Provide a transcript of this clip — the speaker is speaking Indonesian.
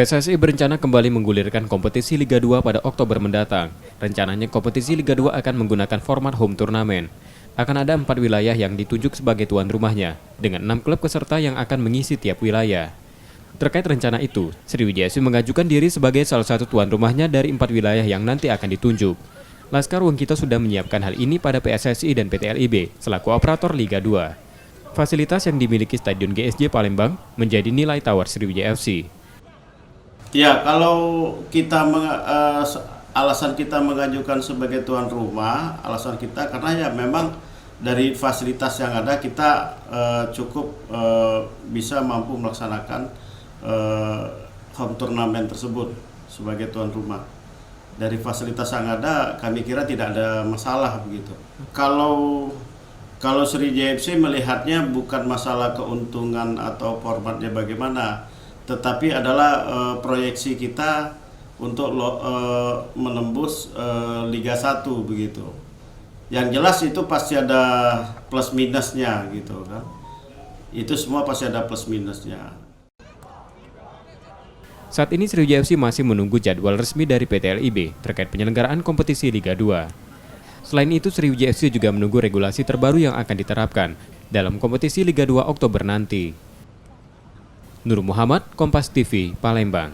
PSSI berencana kembali menggulirkan kompetisi Liga 2 pada Oktober mendatang. Rencananya kompetisi Liga 2 akan menggunakan format home turnamen. Akan ada 4 wilayah yang ditunjuk sebagai tuan rumahnya, dengan 6 klub peserta yang akan mengisi tiap wilayah. Terkait rencana itu, Sriwijaya FC mengajukan diri sebagai salah satu tuan rumahnya dari 4 wilayah yang nanti akan ditunjuk. Laskar Wengkito sudah menyiapkan hal ini pada PSSI dan PT LIB selaku operator Liga 2. Fasilitas yang dimiliki Stadion GSJ Palembang menjadi nilai tawar Sriwijaya FC. Ya, kalau alasan kita mengajukan sebagai tuan rumah, alasan kita karena ya memang dari fasilitas yang ada kita cukup bisa mampu melaksanakan home turnamen tersebut sebagai tuan rumah. Dari fasilitas yang ada, kami kira tidak ada masalah begitu. Kalau Sriwijaya FC melihatnya bukan masalah keuntungan atau formatnya bagaimana, tetapi adalah proyeksi kita untuk menembus Liga 1 begitu. Yang jelas itu pasti ada plus minusnya gitu kan. Itu semua pasti ada plus minusnya. Saat ini Sriwijaya FC masih menunggu jadwal resmi dari PT LIB terkait penyelenggaraan kompetisi Liga 2. Selain itu, Sriwijaya FC juga menunggu regulasi terbaru yang akan diterapkan dalam kompetisi Liga 2 Oktober nanti. Nur Muhammad, Kompas TV, Palembang.